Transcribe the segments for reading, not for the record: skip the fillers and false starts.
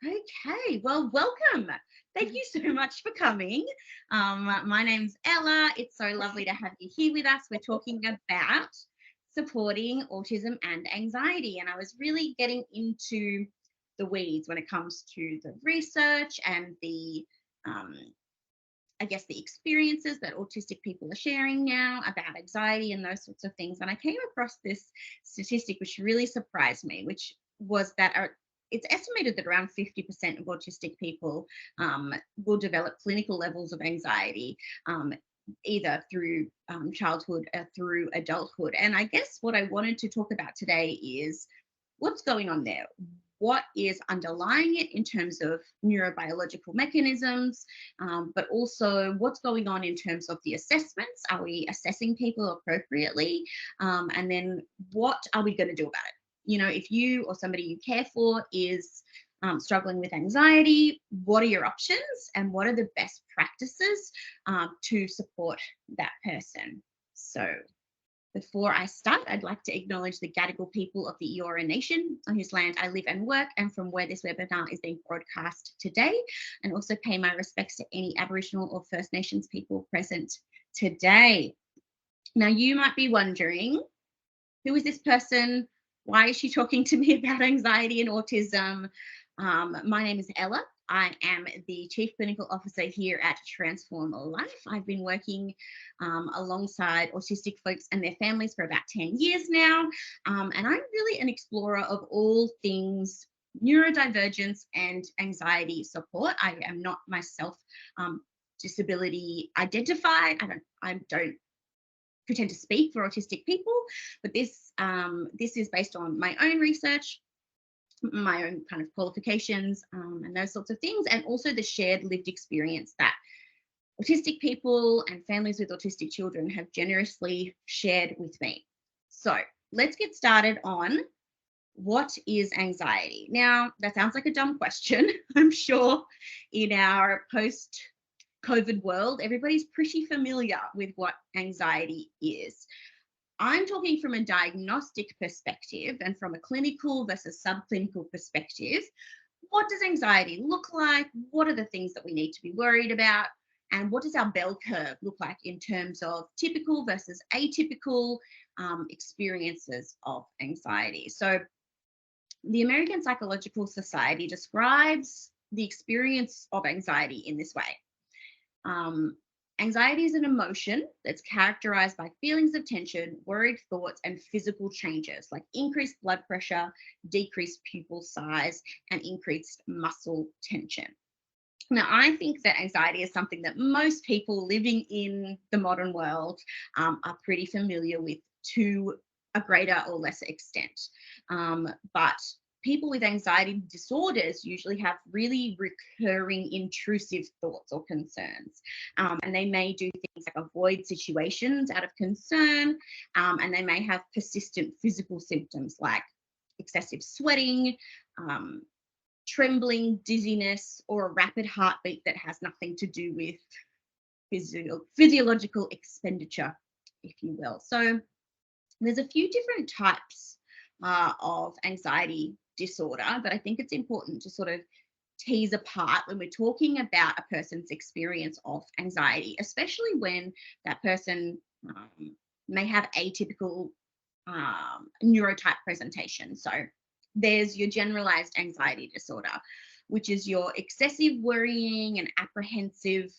Okay, well, welcome. Thank you so much for coming. My name's Ella. It's so lovely to have you here with us. We're talking about supporting autism and anxiety, and I was really getting into the weeds when it comes to the research and um, the experiences that autistic people are sharing now about anxiety and those sorts of things. And I came across this statistic which really surprised me, which was that it's estimated that around 50% of autistic people will develop clinical levels of anxiety, either through childhood or through adulthood. And I guess what I wanted to talk about today is what's going on there. What is underlying it in terms of neurobiological mechanisms, but also what's going on in terms of the assessments? Are we assessing people appropriately? And then what are we going to do about it? You know, if you or somebody you care for is struggling with anxiety, what are your options and what are the best practices to support that person? So, before I start, I'd like to acknowledge the Gadigal people of the Eora Nation, on whose land I live and work, and from where this webinar is being broadcast today, and also pay my respects to any Aboriginal or First Nations people present today. Now, you might be wondering, who is this person? Why is she talking to me about anxiety and autism? My name is Ella. I am the Chief Clinical Officer here at Transform Life. I've been working alongside autistic folks and their families for about 10 years now. And I'm really an explorer of all things neurodivergence and anxiety support. I am not myself disability identified. I don't pretend to speak for autistic people, but this is based on my own research, my own kind of qualifications, and those sorts of things, and also the shared lived experience that autistic people and families with autistic children have generously shared with me. So let's get started on what is anxiety. Now, that sounds like a dumb question. I'm sure in our post-COVID world, everybody's pretty familiar with what anxiety is. I'm talking from a diagnostic perspective and from a clinical versus subclinical perspective. What does anxiety look like? What are the things that we need to be worried about? And what does our bell curve look like in terms of typical versus atypical experiences of anxiety? So the American Psychological Society describes the experience of anxiety in this way. Anxiety is an emotion that's characterized by feelings of tension, worried thoughts, and physical changes like increased blood pressure, decreased pupil size, and increased muscle tension. Now, I think that anxiety is something that most people living in the modern world are pretty familiar with to a greater or lesser extent. But people with anxiety disorders usually have really recurring intrusive thoughts or concerns. And they may do things like avoid situations out of concern, and they may have persistent physical symptoms like excessive sweating, trembling, dizziness, or a rapid heartbeat that has nothing to do with physiological expenditure, if you will. So there's a few different types of anxiety disorder, but I think it's important to sort of tease apart when we're talking about a person's experience of anxiety, especially when that person may have atypical neurotype presentation. So there's your generalized anxiety disorder, which is your excessive worrying and apprehensive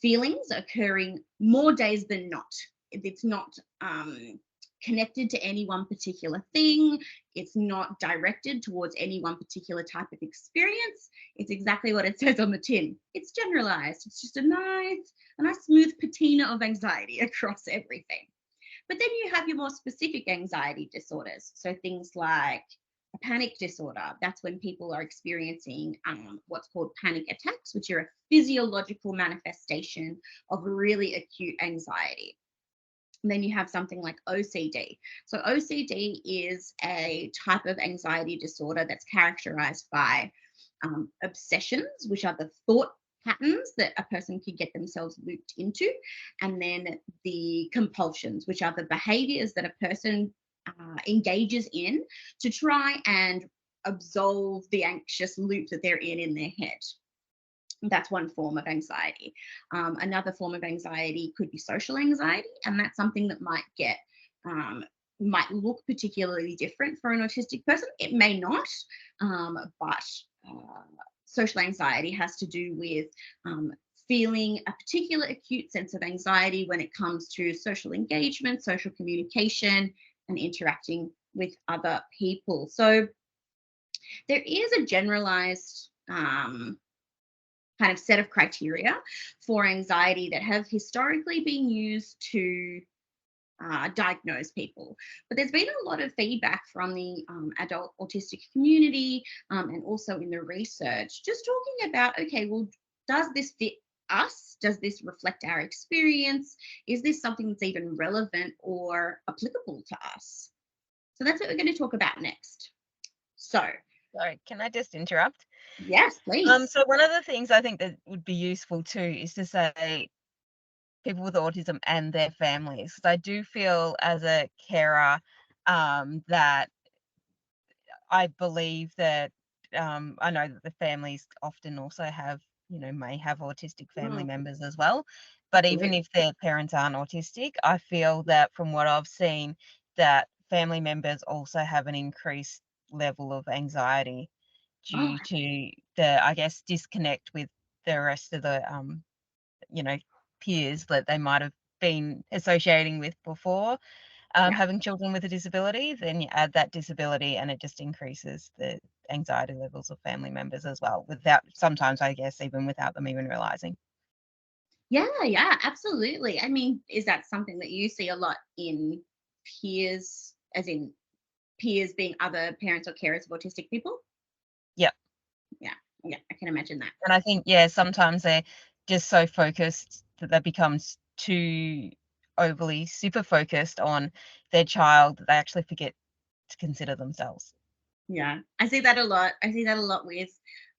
feelings occurring more days than not. It's not connected to any one particular thing. It's not directed towards any one particular type of experience. It's exactly what it says on the tin. It's generalized. It's just a nice smooth patina of anxiety across everything. But then you have your more specific anxiety disorders. So things like a panic disorder. That's when people are experiencing what's called panic attacks, which are a physiological manifestation of really acute anxiety. And then you have something like OCD. So OCD is a type of anxiety disorder that's characterized by obsessions, which are the thought patterns that a person can get themselves looped into, and then the compulsions, which are the behaviors that a person engages in to try and absolve the anxious loop that they're in their head. That's one form of anxiety. Another form of anxiety could be social anxiety, and that's something that might look particularly different for an autistic person. It may not, but social anxiety has to do with feeling a particular acute sense of anxiety when it comes to social engagement, social communication, and interacting with other people. So there is a generalized kind of set of criteria for anxiety that have historically been used to diagnose people. But there's been a lot of feedback from the adult autistic community and also in the research, just talking about, okay, well, does this fit us? Does this reflect our experience? Is this something that's even relevant or applicable to us? So that's what we're going to talk about next. So, Sorry, can I just interrupt? yes, please. So one of the things I think that would be useful too is to say people with autism and their families. 'Cause I do feel as a carer that I believe that I know that the families often also have, may have autistic family Mm, members as well. But even absolutely. if their parents aren't autistic, I feel that from what I've seen, that family members also have an increased level of anxiety Oh, due to the, I guess, disconnect with the rest of the, you know, peers that they might have been associating with before yeah. having children with a disability. Then you add that disability, and it just increases the anxiety levels of family members as well, without sometimes, I guess, even without them even realizing. Yeah, absolutely. I mean, is that something that you see a lot in peers, as in peers being other parents or carers of autistic people? Yeah. Yeah, yeah, I can imagine that. And I think, yeah, sometimes they're just so focused that that becomes too overly super focused on their child that they actually forget to consider themselves. Yeah, I see that a lot. I see that a lot with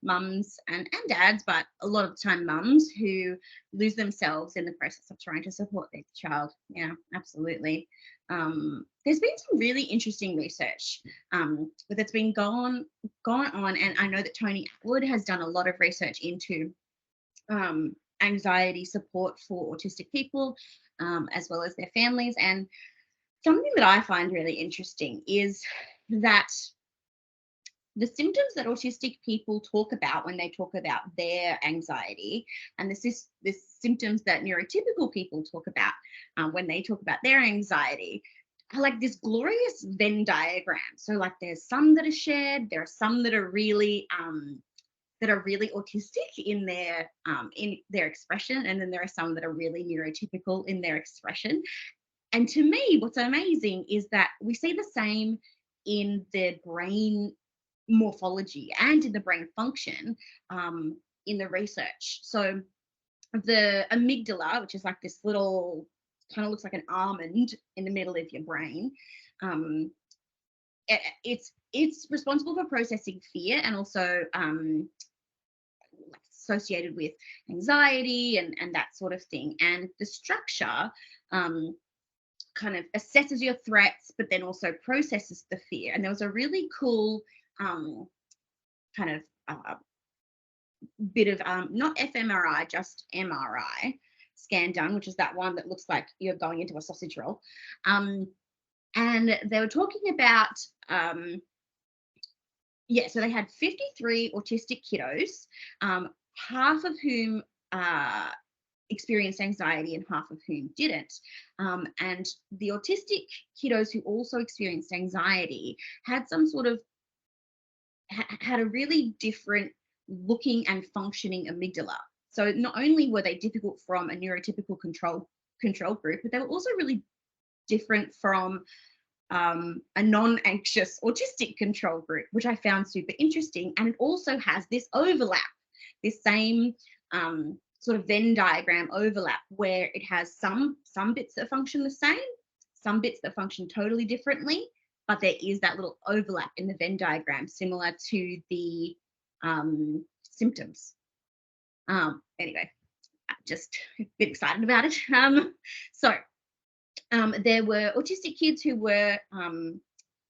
mums and dads, but a lot of the time mums who lose themselves in the process of trying to support their child. Yeah, absolutely. There's been some really interesting research that's been gone on, and I know that Tony Atwood has done a lot of research into anxiety support for autistic people, as well as their families. And something that I find really interesting is that the symptoms that autistic people talk about when they talk about their anxiety, and the symptoms that neurotypical people talk about when they talk about their anxiety, are like this glorious Venn diagram. So, like, there's some that are shared, there are some that are really autistic in their expression, and then there are some that are really neurotypical in their expression. And to me, what's amazing is that we see the same in the brain morphology and in the brain function in the research. So the amygdala, which is like this little, kind of looks like an almond in the middle of your brain, um, it's responsible for processing fear and also associated with anxiety and that sort of thing. And the structure kind of assesses your threats, but then also processes the fear. And there was a really cool um, kind of bit of not fMRI, just MRI scan done, which is that one that looks like you're going into a sausage roll. And they were talking about, so they had 53 autistic kiddos, half of whom experienced anxiety and half of whom didn't. And the autistic kiddos who also experienced anxiety had some sort of had a really different looking and functioning amygdala. So not only were they difficult from a neurotypical control group, but they were also really different from a non-anxious autistic control group, which I found super interesting. And it also has this overlap, this same sort of Venn diagram overlap, where it has some bits that function the same, some bits that function totally differently, but there is that little overlap in the Venn diagram, similar to the symptoms. Anyway, I'm just a bit excited about it. So there were autistic kids who were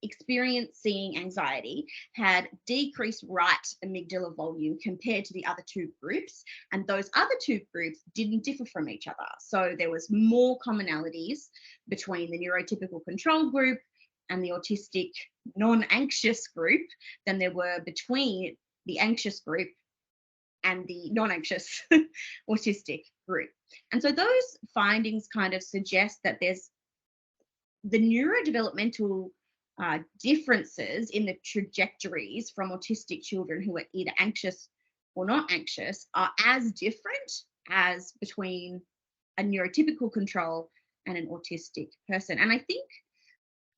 experiencing anxiety had decreased right amygdala volume compared to the other two groups, and those other two groups didn't differ from each other. So there was more commonalities between the neurotypical control group and the autistic non-anxious group than there were between the anxious group and the non-anxious autistic group. And so those findings kind of suggest that there's the neurodevelopmental differences in the trajectories from autistic children who are either anxious or not anxious are as different as between a neurotypical control and an autistic person. And I think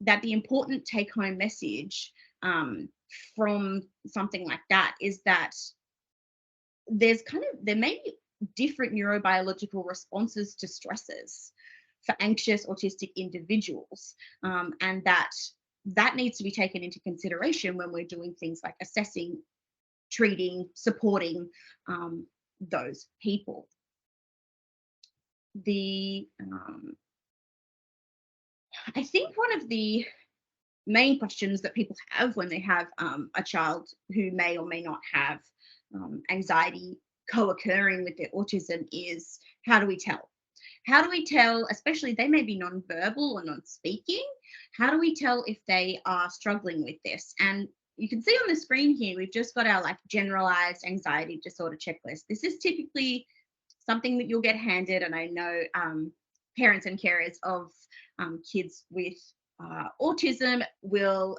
that the important take-home message from something like that is that there may be different neurobiological responses to stresses for anxious autistic individuals, and that needs to be taken into consideration when we're doing things like assessing, treating, supporting those people. I think one of the main questions that people have when they have a child who may or may not have anxiety co-occurring with their autism is, how do we tell? How do we tell, especially they may be non-verbal or non-speaking, how do we tell if they are struggling with this? And you can see on the screen here, we've just got our like generalized anxiety disorder checklist. This is typically something that you'll get handed, and I know parents and carers of kids with autism will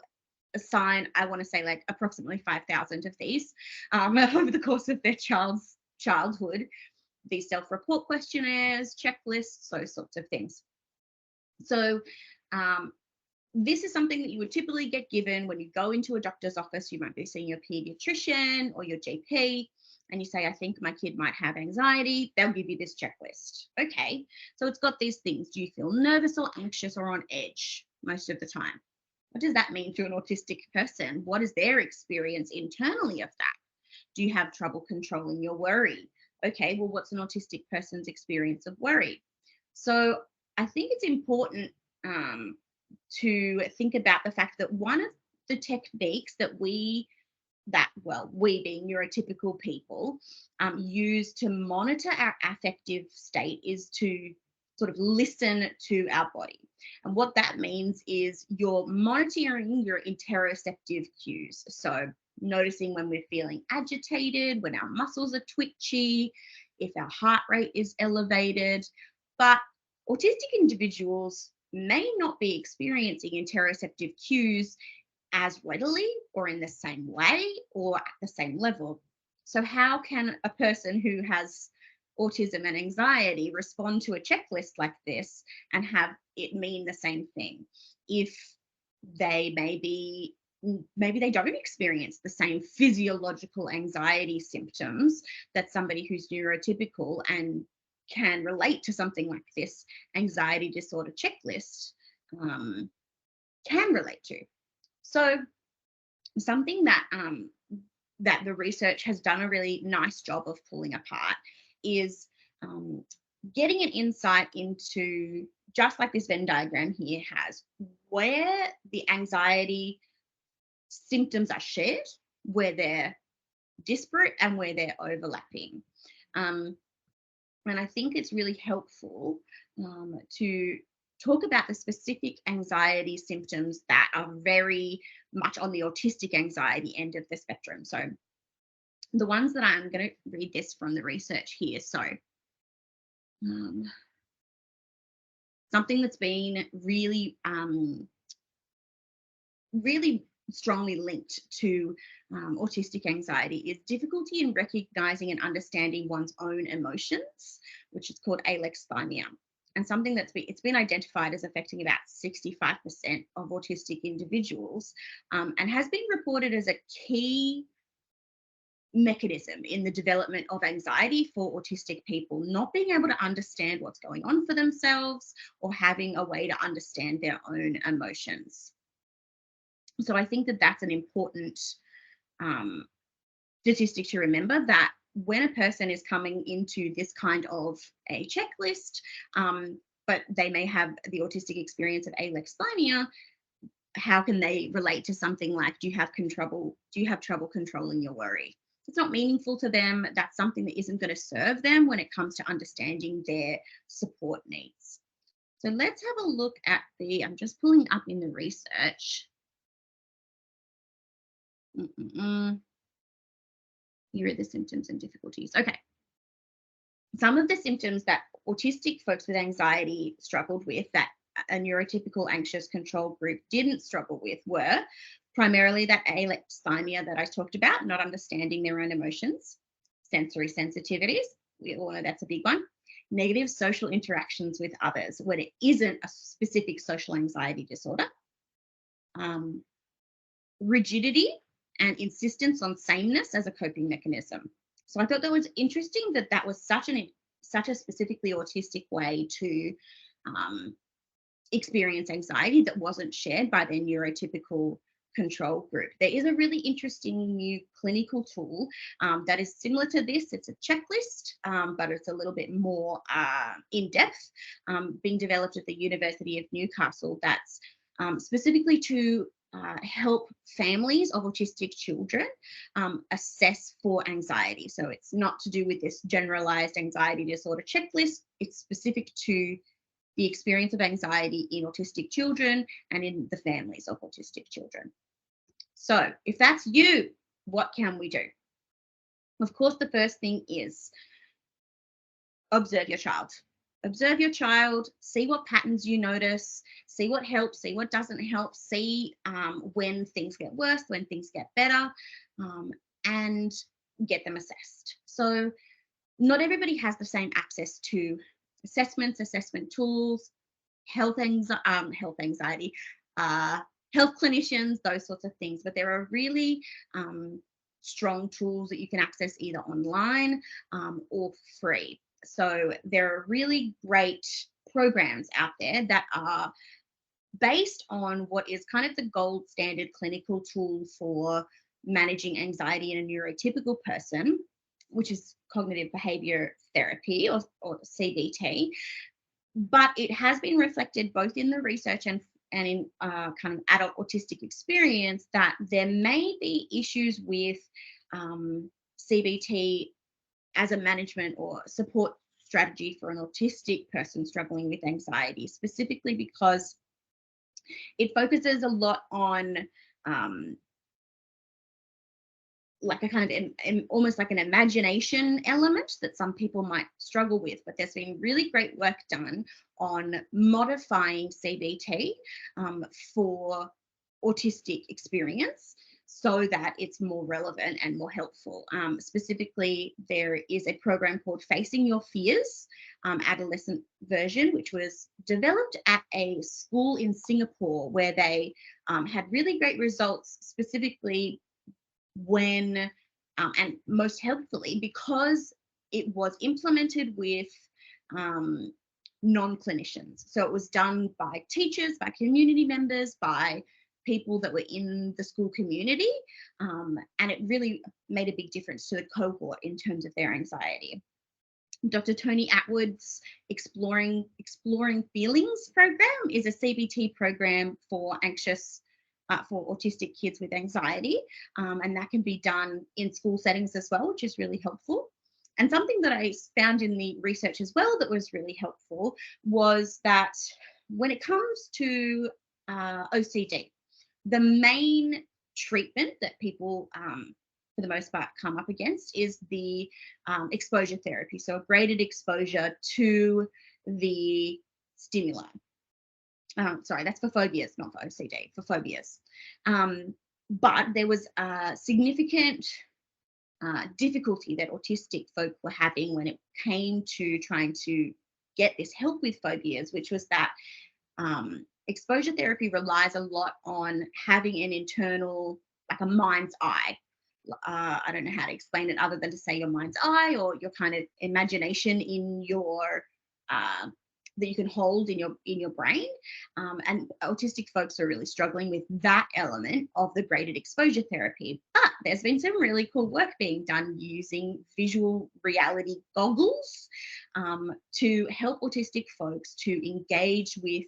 assign, I want to say like approximately 5,000 of these over the course of their child's childhood. These self-report questionnaires, checklists, those sorts of things. So this is something that you would typically get given when you go into a doctor's office. You might be seeing your pediatrician or your GP, and you say, I think my kid might have anxiety. They'll give you this checklist. Okay, so it's got these things. Do you feel nervous or anxious or on edge most of the time? What does that mean to an autistic person? What is their experience internally of that? Do you have trouble controlling your worry? Okay, well, what's an autistic person's experience of worry? So I think it's important to think about the fact that one of the techniques that we being neurotypical people use to monitor our affective state is to sort of listen to our body. And what that means is you're monitoring your interoceptive cues. So noticing when we're feeling agitated, when our muscles are twitchy, if our heart rate is elevated. But autistic individuals may not be experiencing interoceptive cues as readily or in the same way or at the same level. So how can a person who has autism and anxiety respond to a checklist like this and have it mean the same thing if they maybe they don't experience the same physiological anxiety symptoms that somebody who's neurotypical and can relate to something like this anxiety disorder checklist can relate to? So something that that the research has done a really nice job of pulling apart is getting an insight into, just like this Venn diagram here has, where the anxiety symptoms are shared, where they're disparate, and where they're overlapping. And I think it's really helpful to talk about the specific anxiety symptoms that are very much on the autistic anxiety end of the spectrum. So the ones that I'm going to read this from the research here. So something that's been really, really strongly linked to autistic anxiety is difficulty in recognizing and understanding one's own emotions, which is called alexithymia. And something it's been identified as affecting about 65% of autistic individuals, and has been reported as a key mechanism in the development of anxiety for autistic people, not being able to understand what's going on for themselves or having a way to understand their own emotions. So I think that that's an important statistic to remember, that when a person is coming into this kind of a checklist, but they may have the autistic experience of alexithymia, how can they relate to something like, do you have trouble controlling your worry? It's not meaningful to them. That's something that isn't going to serve them when it comes to understanding their support needs. So let's have a look at I'm just pulling up in the research. Here are the symptoms and difficulties. Okay. Some of the symptoms that autistic folks with anxiety struggled with that a neurotypical anxious control group didn't struggle with were primarily that alexithymia that I talked about, not understanding their own emotions, sensory sensitivities, we all know that's a big one, negative social interactions with others when it isn't a specific social anxiety disorder, rigidity and insistence on sameness as a coping mechanism. So I thought that was interesting that was such a specifically autistic way to experience anxiety that wasn't shared by their neurotypical control group. There is a really interesting new clinical tool that is similar to this. It's a checklist, but it's a little bit more in depth, being developed at the University of Newcastle that's specifically to help families of autistic children assess for anxiety. So it's not to do with this generalized anxiety disorder checklist. It's specific to the experience of anxiety in autistic children and in the families of autistic children. So if that's you, what can we do? Of course, the first thing is observe your child. Observe your child, see what patterns you notice, see what helps, see what doesn't help, see when things get worse, when things get better, and get them assessed. So not everybody has the same access to assessments, assessment tools, health anxiety, health clinicians, those sorts of things. But there are really strong tools that you can access either online or free. So there are really great programs out there that are based on what is kind of the gold standard clinical tool for managing anxiety in a neurotypical person, which is cognitive behavior therapy or CBT. But it has been reflected both in the research and in kind of adult autistic experience that there may be issues with CBT as a management or support strategy for an autistic person struggling with anxiety, specifically because it focuses a lot on like a kind of almost like an imagination element that some people might struggle with. But there's been really great work done on modifying CBT for autistic experience so that it's more relevant and more helpful. Specifically, there is a program called Facing Your Fears, adolescent version, which was developed at a school in Singapore where they had really great results, specifically when and most helpfully because it was implemented with non-clinicians. So it was done by teachers, by community members, by people that were in the school community, and it really made a big difference to the cohort in terms of their anxiety. Dr. Tony Atwood's Exploring Feelings program is a CBT program for autistic kids with anxiety, and that can be done in school settings as well, which is really helpful. And something that I found in the research as well that was really helpful was that when it comes to OCD, the main treatment that people for the most part come up against is the exposure therapy, so graded exposure to the stimuli. Sorry, that's for phobias, not for OCD, for phobias. But there was a significant difficulty that autistic folk were having when it came to trying to get this help with phobias, which was that exposure therapy relies a lot on having an internal, like a mind's eye. I don't know how to explain it other than to say your mind's eye or your kind of imagination in your that you can hold in your brain, and autistic folks are really struggling with that element of the graded exposure therapy. But there's been some really cool work being done using visual reality goggles to help autistic folks to engage with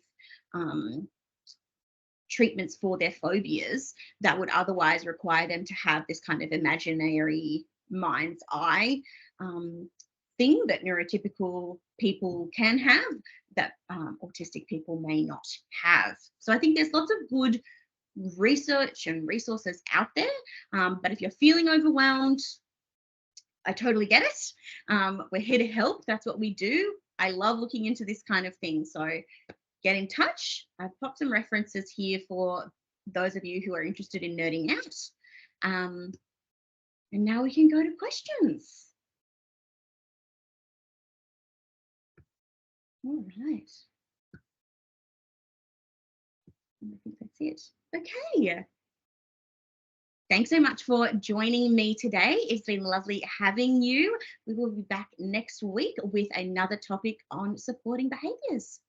treatments for their phobias that would otherwise require them to have this kind of imaginary mind's eye thing that neurotypical people can have that autistic people may not have. So I think there's lots of good research and resources out there. But if you're feeling overwhelmed, I totally get it. We're here to help. That's what we do. I love looking into this kind of thing. So get in touch. I've popped some references here for those of you who are interested in nerding out. And now we can go to questions. All right. I think that's it. Okay. Thanks so much for joining me today. It's been lovely having you. We will be back next week with another topic on supporting behaviours.